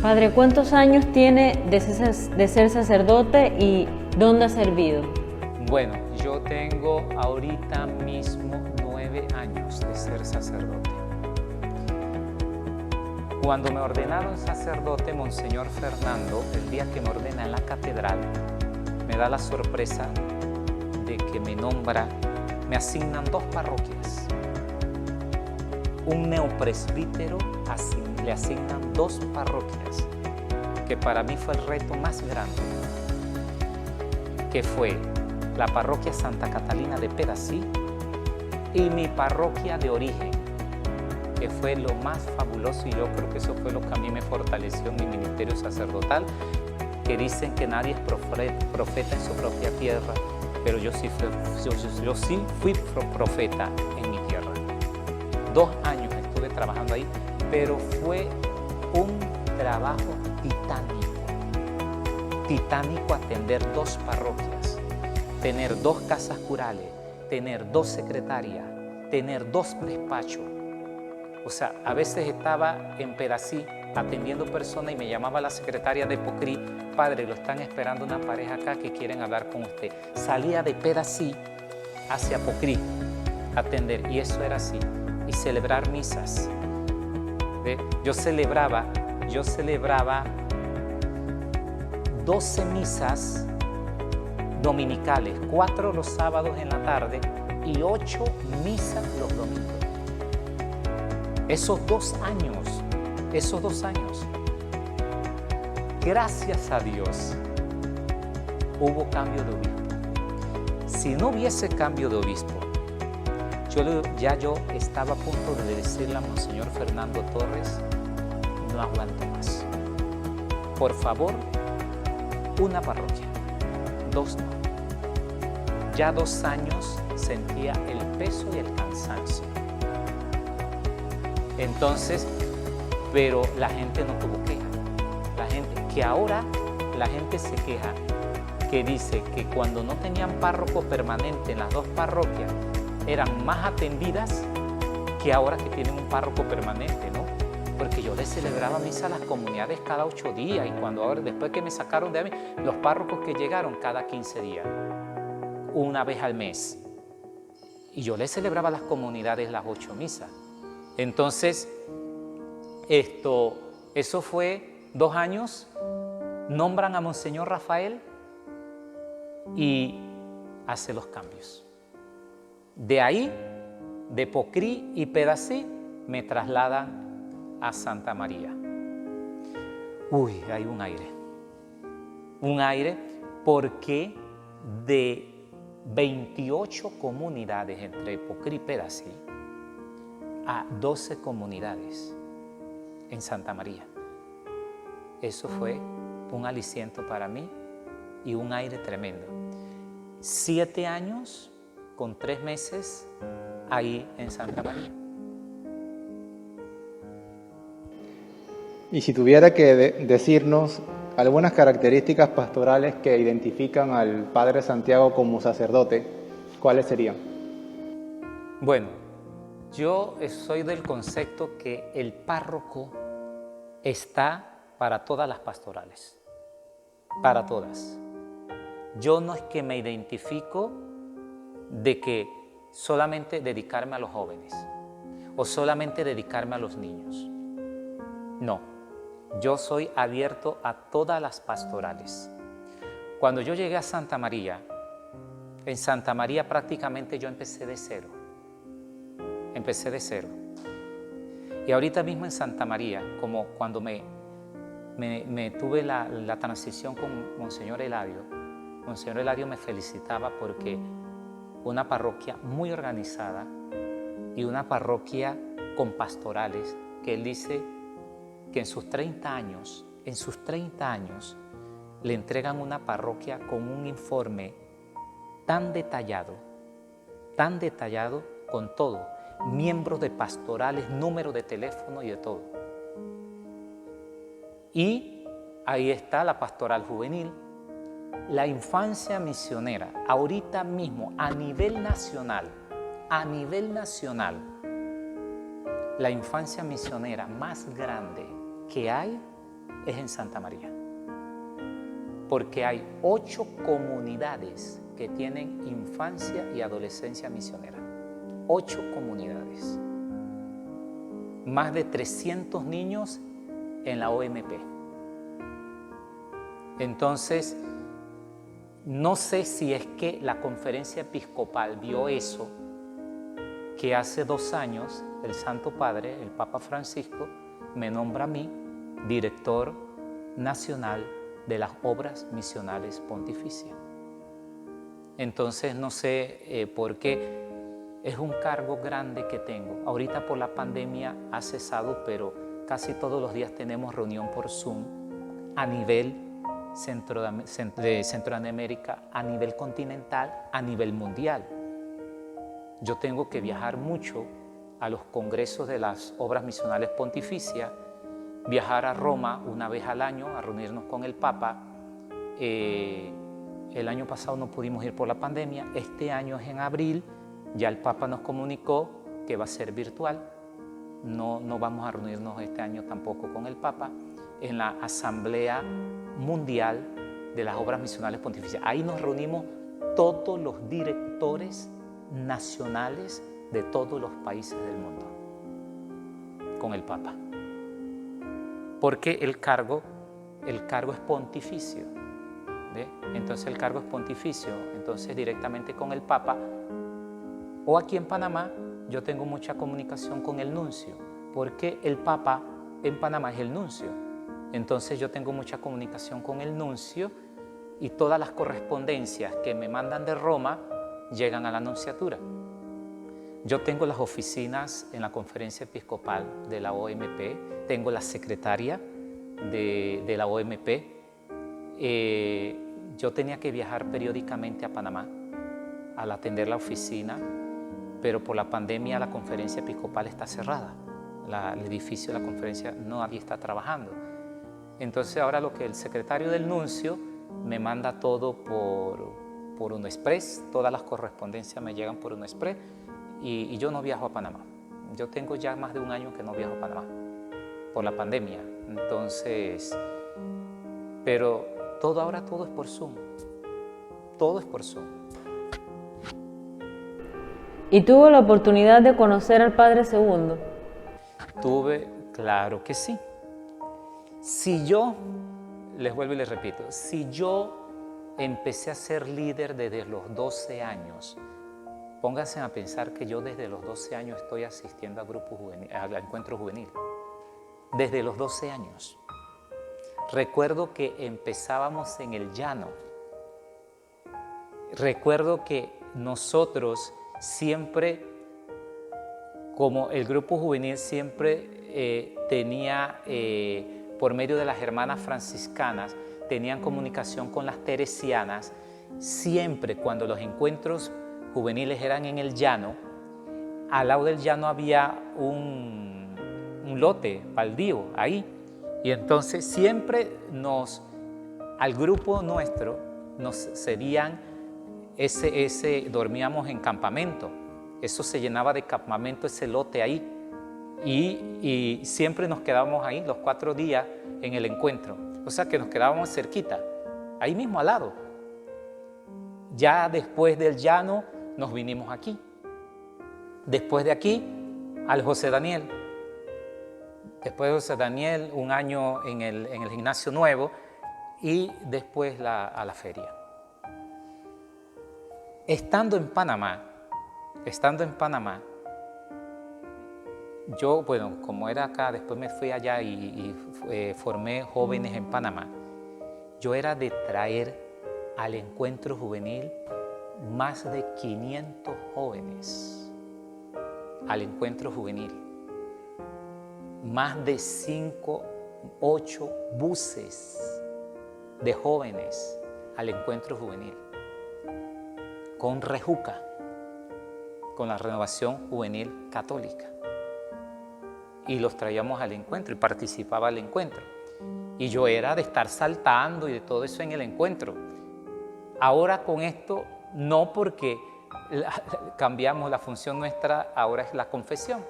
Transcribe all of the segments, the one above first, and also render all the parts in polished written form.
Padre, ¿cuántos años tiene de ser sacerdote y dónde ha servido? Bueno, yo tengo ahorita mismo 9 años de ser sacerdote. Cuando me ordenaron sacerdote, Monseñor Fernando, el día que me ordena en la catedral, me da la sorpresa de que me asignan 2 parroquias. Un neopresbítero le asignan 2 parroquias, que para mí fue el reto más grande, que fue la parroquia Santa Catalina de Pedací y mi parroquia de origen, que fue lo más fabuloso, y yo creo que eso fue lo que a mí me fortaleció en mi ministerio sacerdotal, que dicen que nadie es profeta en su propia tierra, pero yo sí fui profeta en mi tierra. 2 años estuve trabajando ahí, pero fue un trabajo titánico atender 2 parroquias, tener 2 casas curales, tener 2 secretarias, tener 2 despachos. O sea, a veces estaba en Pedací atendiendo personas y me llamaba la secretaria de Pocrí: padre, lo están esperando una pareja acá que quieren hablar con usted. Salía de Pedací hacia Pocrí a atender, y eso era así. Y celebrar misas. Yo celebraba 12 misas dominicales, 4 los sábados en la tarde y 8 misas los domingos. Esos 2 años, gracias a Dios, hubo cambio de obispo. Si no hubiese cambio de obispo, yo estaba a punto de decirle a Monseñor Fernando Torres: no aguanto más. Por favor, una parroquia, 2 no. Ya 2 años sentía el peso y el cansancio. Entonces, pero la gente no tuvo queja. Ahora la gente se queja, que dice que cuando no tenían párroco permanente en las 2 parroquias, eran más atendidas que ahora que tienen un párroco permanente, ¿no? Porque yo les celebraba misa a las comunidades cada 8 días, y después que me sacaron de ahí, los párrocos que llegaron cada 15 días, una vez al mes. Y yo les celebraba a las comunidades las 8 misas. Entonces, eso fue 2 años, nombran a Monseñor Rafael y hace los cambios. De ahí, de Pocrí y Pedací, me trasladan a Santa María. Hay un aire, porque de 28 comunidades entre Pocrí y Pedací a 12 comunidades en Santa María. Eso fue un aliciento para mí y un aire tremendo. 7 años con 3 meses ahí en Santa María. Y si tuviera que decirnos algunas características pastorales que identifican al Padre Santiago como sacerdote, ¿cuáles serían? Bueno, yo soy del concepto que el párroco está para todas las pastorales, para todas. Yo no es que me identifico de que solamente dedicarme a los jóvenes o solamente dedicarme a los niños. No, yo soy abierto a todas las pastorales. Cuando yo llegué a Santa María, en Santa María prácticamente yo empecé de cero. Y ahorita mismo en Santa María, como cuando me tuve la transición con Monseñor Eladio me felicitaba porque una parroquia muy organizada y una parroquia con pastorales, que él dice que en sus 30 años, le entregan una parroquia con un informe tan detallado, con todo, miembros de pastorales, número de teléfono y de todo. Y ahí está la pastoral juvenil, la infancia misionera. Ahorita mismo, a nivel nacional, la infancia misionera más grande que hay es en Santa María. Porque hay 8 comunidades que tienen infancia y adolescencia misionera. 8 comunidades. Más de 300 niños en la OMP. Entonces, no sé si es que la conferencia episcopal vio eso, que hace 2 años el Santo Padre, el Papa Francisco, me nombra a mí director nacional de las obras misionales pontificias. Entonces no sé por qué, es un cargo grande que tengo. Ahorita por la pandemia ha cesado, pero casi todos los días tenemos reunión por Zoom a nivel de Centroamérica, a nivel continental, a nivel mundial. Yo tengo que viajar mucho a los congresos de las obras misionales pontificias, viajar a Roma una vez al año a reunirnos con el Papa. El año pasado no pudimos ir por la pandemia, este año es en abril, ya el Papa nos comunicó que va a ser virtual, no vamos a reunirnos este año tampoco con el Papa, en la Asamblea Mundial de las Obras Misionales Pontificias. Ahí nos reunimos todos los directores nacionales de todos los países del mundo con el Papa. Porque el cargo es pontificio, ¿ve? Entonces el cargo es pontificio, entonces directamente con el Papa. O aquí en Panamá yo tengo mucha comunicación con el nuncio, porque el Papa en Panamá es el nuncio. Entonces yo tengo mucha comunicación con el nuncio y todas las correspondencias que me mandan de Roma llegan a la nunciatura. Yo tengo las oficinas en la conferencia episcopal de la OMP, tengo la secretaria de la OMP. Yo tenía que viajar periódicamente a Panamá al atender la oficina, pero por la pandemia la conferencia episcopal está cerrada. El edificio de la conferencia nadie está trabajando. Entonces ahora lo que el secretario del nuncio me manda todo por UnoExpress, todas las correspondencias me llegan por UnoExpress y yo no viajo a Panamá. Yo tengo ya más de 1 año que no viajo a Panamá por la pandemia. Entonces, pero ahora todo es por Zoom. Todo es por Zoom. ¿Y tuvo la oportunidad de conocer al Padre Segundo? Tuve, claro que sí. Si yo, les vuelvo y les repito, si yo empecé a ser líder desde los 12 años, pónganse a pensar que yo desde los 12 años estoy asistiendo a grupos juvenil, a encuentro juvenil. Desde los 12 años. Recuerdo que empezábamos en el llano. Recuerdo que nosotros siempre, como el grupo juvenil siempre tenía, por medio de las hermanas franciscanas, tenían comunicación con las teresianas, siempre cuando los encuentros juveniles eran en el llano, al lado del llano había un lote baldío ahí, y entonces siempre al grupo nuestro nos cedían dormíamos en campamento, eso se llenaba de campamento, ese lote ahí, y siempre nos quedábamos ahí los 4 días en el encuentro, o sea que nos quedábamos cerquita, ahí mismo al lado. Ya después del llano nos vinimos aquí, después de aquí al José Daniel, después de José Daniel 1 año en el gimnasio nuevo y después a la feria. Estando en Panamá, yo, bueno, como era acá, después me fui allá y formé jóvenes en Panamá. Yo era de traer al encuentro juvenil más de 500 jóvenes al encuentro juvenil. Más de 5, 8 buses de jóvenes al encuentro juvenil. Con Rejuca, con la Renovación Juvenil Católica. Y los traíamos al encuentro y participaba al encuentro. Y yo era de estar saltando y de todo eso en el encuentro. Ahora con esto, no, porque cambiamos la función nuestra, ahora es la confesión.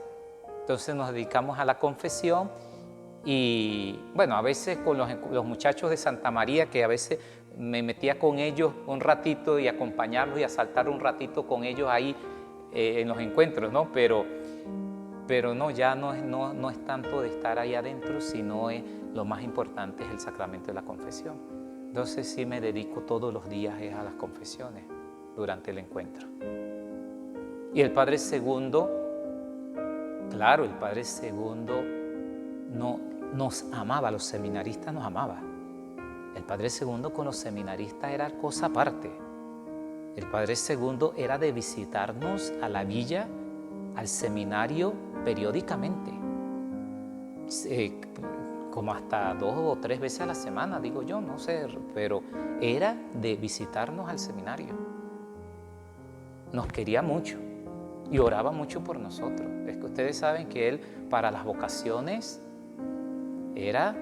Entonces nos dedicamos a la confesión Y bueno, a veces con los muchachos de Santa María, que a veces me metía con ellos un ratito y acompañarlos y a saltar un ratito con ellos ahí en los encuentros, ¿no? Pero no, ya no es tanto de estar ahí adentro, sino lo más importante es el sacramento de la confesión. Entonces sí me dedico todos los días a las confesiones durante el encuentro. Y el Padre Segundo, claro, el Padre Segundo nos amaba, los seminaristas nos amaba. El Padre Segundo con los seminaristas era cosa aparte. El Padre Segundo era de visitarnos a la villa, al seminario periódicamente, como hasta 2 o 3 veces a la semana, digo yo, no sé, pero era de visitarnos al seminario. Nos quería mucho y oraba mucho por nosotros. Es que ustedes saben que él para las vocaciones era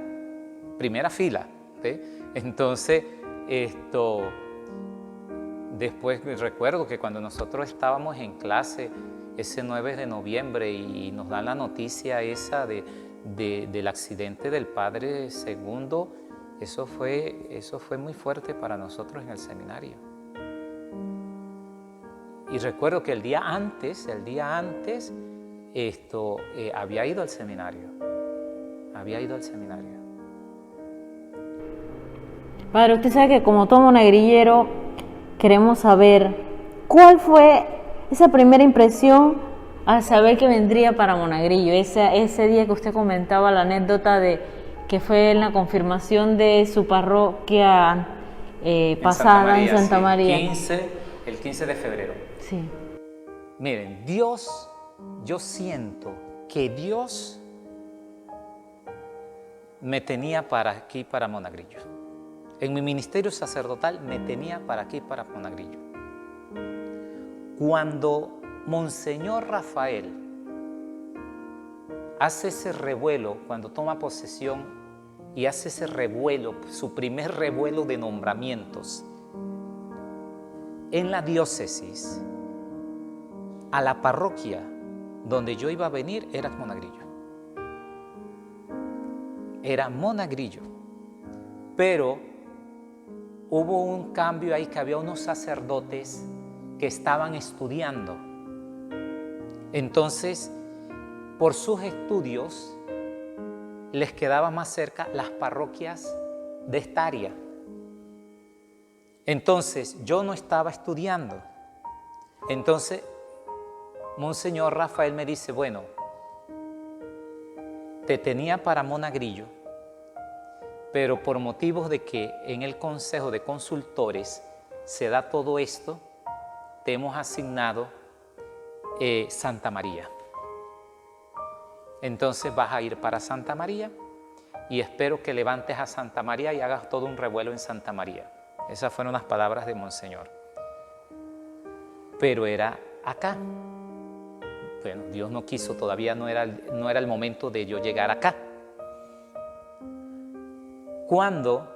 primera fila, ¿sí? Entonces, después me recuerdo que cuando nosotros estábamos en clase ese 9 de noviembre y nos dan la noticia esa del accidente del Padre Segundo, eso fue muy fuerte para nosotros en el seminario. Y recuerdo que el día antes, había ido al seminario. Padre, usted sabe que como todo monaguillero queremos saber cuál fue esa primera impresión al saber que vendría para Monagrillo, ese día que usted comentaba la anécdota de que fue en la confirmación de su parroquia pasada en Santa María. El 15 de febrero. Sí. Miren, Dios, yo siento que Dios me tenía para aquí, para Monagrillo. En mi ministerio sacerdotal me tenía para aquí, para Monagrillo. Cuando Monseñor Rafael hace ese revuelo, cuando toma posesión y hace ese revuelo, su primer revuelo de nombramientos en la diócesis, a la parroquia donde yo iba a venir era Monagrillo. Era Monagrillo, pero hubo un cambio ahí, que había unos sacerdotes que estaban estudiando. Entonces, por sus estudios, les quedaba más cerca las parroquias de esta área. Entonces, yo no estaba estudiando. Entonces, Monseñor Rafael me dice, bueno, te tenía para Monagrillo, pero por motivos de que en el Consejo de Consultores se da todo esto, te hemos asignado Santa María. Entonces vas a ir para Santa María y espero que levantes a Santa María y hagas todo un revuelo en Santa María. Esas fueron las palabras de Monseñor. Pero era acá. Bueno, Dios no quiso, todavía no era el momento de yo llegar acá. Cuando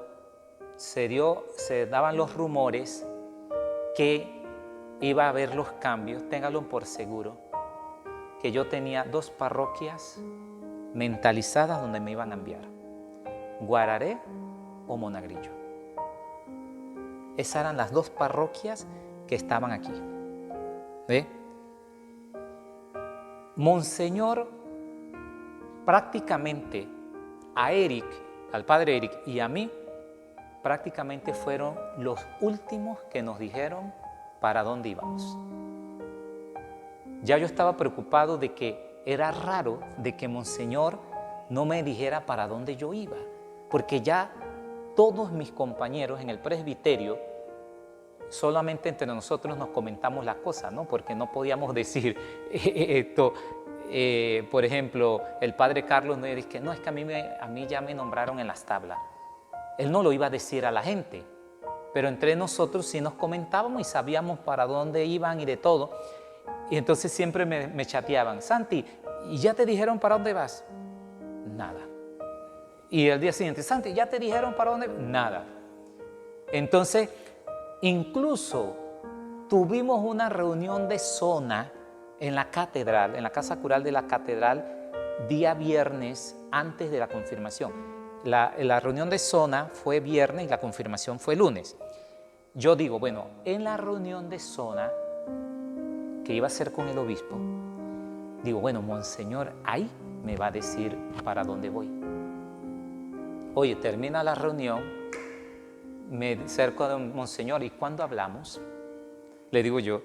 se daban los rumores que iba a haber los cambios, téngalo por seguro, que yo tenía 2 parroquias mentalizadas donde me iban a enviar, Guararé o Monagrillo. Esas eran las 2 parroquias que estaban aquí. ¿Ve? Monseñor prácticamente a Eric, al padre Eric y a mí, prácticamente fueron los últimos que nos dijeron para dónde íbamos. Ya yo estaba preocupado de que era raro de que Monseñor no me dijera para dónde yo iba, porque ya todos mis compañeros en el presbiterio, solamente entre nosotros nos comentamos las cosas, ¿no? Porque no podíamos decir esto. Por ejemplo, el padre Carlos me dice que no, es que a mí ya me nombraron en las tablas. Él no lo iba a decir a la gente, pero entre nosotros sí nos comentábamos y sabíamos para dónde iban y de todo. Y entonces siempre me chateaban, Santi, ¿y ya te dijeron para dónde vas? Nada. Y el día siguiente, Santi, ¿ya te dijeron para dónde? Nada. Entonces, incluso tuvimos una reunión de zona en la catedral, en la casa cural de la catedral, día viernes antes de la confirmación. La reunión de zona fue viernes y la confirmación fue lunes. Yo digo, bueno, en la reunión de zona que iba a ser con el obispo, digo, bueno, Monseñor, ahí me va a decir para dónde voy. Oye, termina la reunión, me acerco a Monseñor, ¿y cuándo hablamos? Le digo yo,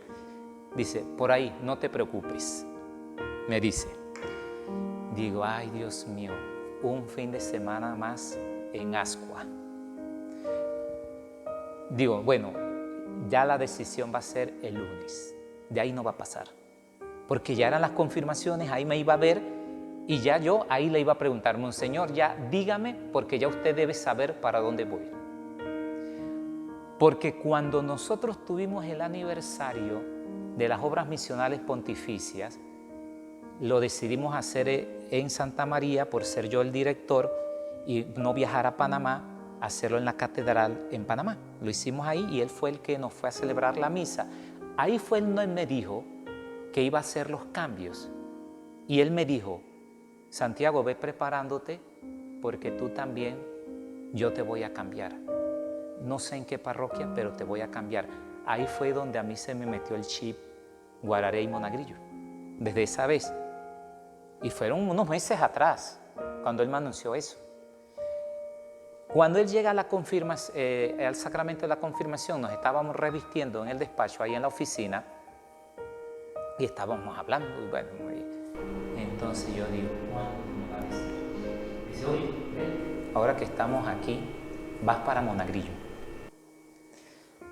dice, por ahí, no te preocupes, me dice. Digo, ay, Dios mío, un fin de semana más en Ascua. Digo, bueno, ya la decisión va a ser el lunes, de ahí no va a pasar, porque ya eran las confirmaciones, ahí me iba a ver y ya yo ahí le iba a preguntar, Monseñor, ya dígame, porque ya usted debe saber para dónde voy. Porque cuando nosotros tuvimos el aniversario de las obras misionales pontificias, lo decidimos hacer en Santa María por ser yo el director y no viajar a Panamá, hacerlo en la catedral en Panamá. Lo hicimos ahí y él fue el que nos fue a celebrar la misa. Ahí fue donde él me dijo que iba a hacer los cambios. Y él me dijo, Santiago, ve preparándote porque tú también, yo te voy a cambiar. No sé en qué parroquia, pero te voy a cambiar. Ahí fue donde a mí se me metió el chip Guararé y Monagrillo, desde esa vez. Y fueron unos meses atrás, cuando él me anunció eso. Cuando él llega a la al sacramento de la confirmación, nos estábamos revistiendo en el despacho, ahí en la oficina, y estábamos hablando. Y bueno, entonces yo digo, dice, oye, ahora que estamos aquí, vas para Monagrillo.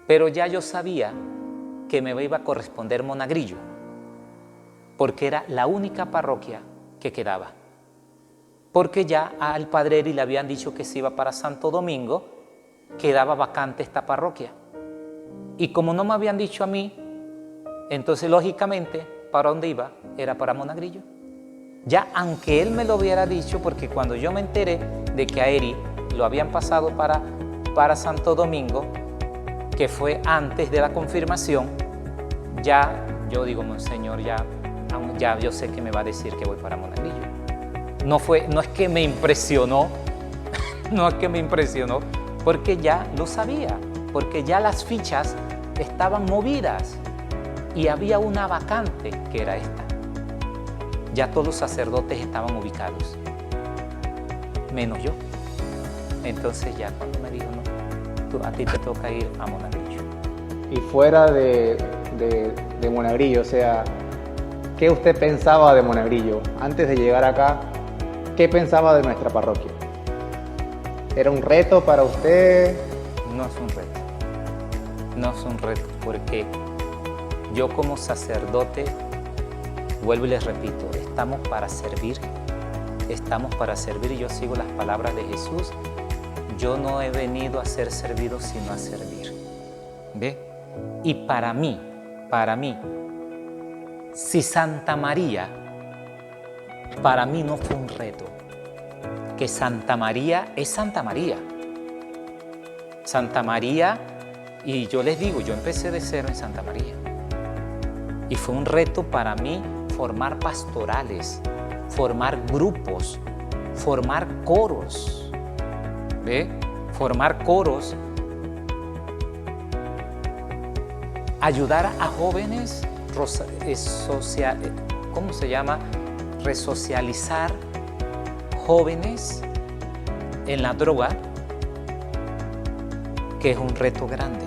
Pero ya yo sabía que me iba a corresponder Monagrillo, porque era la única parroquia que quedaba. Porque ya al padre Eri le habían dicho que se iba para Santo Domingo, quedaba vacante esta parroquia. Y como no me habían dicho a mí, entonces lógicamente, ¿para dónde iba? Era para Monagrillo. Ya aunque él me lo hubiera dicho, porque cuando yo me enteré de que a Eri lo habían pasado para Santo Domingo, que fue antes de la confirmación, ya yo digo, Monseñor, ya yo sé que me va a decir que voy para Monagrillo. No es que me impresionó, no es que me impresionó, porque ya lo sabía, porque ya las fichas estaban movidas y había una vacante que era esta. Ya todos los sacerdotes estaban ubicados, menos yo. Entonces ya cuando me dijo, no, a ti te toca ir a Monagrillo. Y fuera de Monagrillo, o sea, ¿qué usted pensaba de Monagrillo? Antes de llegar acá, ¿qué pensaba de nuestra parroquia? ¿Era un reto para usted? No es un reto. No es un reto, porque yo como sacerdote, vuelvo y les repito, estamos para servir y yo sigo las palabras de Jesús. Yo no he venido a ser servido, sino a servir. ¿Ve? Y para mí, si Santa María, para mí no fue un reto, que Santa María es Santa María. Santa María, y yo les digo, yo empecé de cero en Santa María. Y fue un reto para mí formar pastorales, formar grupos, formar coros. ¿Ve? Formar coros, ayudar a jóvenes, ¿cómo se llama? Resocializar jóvenes en la droga, que es un reto grande.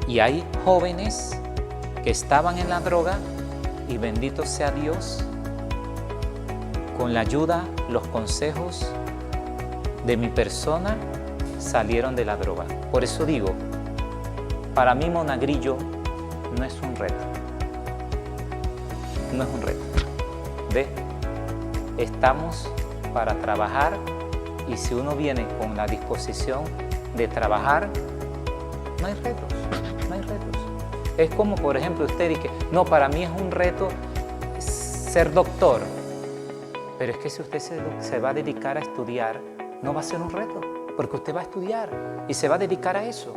Y hay jóvenes que estaban en la droga y bendito sea Dios, con la ayuda, los consejos de mi persona, salieron de la droga. Por eso digo, para mí Monagrillo no es un reto. No es un reto. ¿Ve? Estamos para trabajar y si uno viene con la disposición de trabajar, no hay retos, no hay retos. Es como, por ejemplo, usted dice, no, para mí es un reto ser doctor. Pero es que si usted se va a dedicar a estudiar, no va a ser un reto, porque usted va a estudiar y se va a dedicar a eso.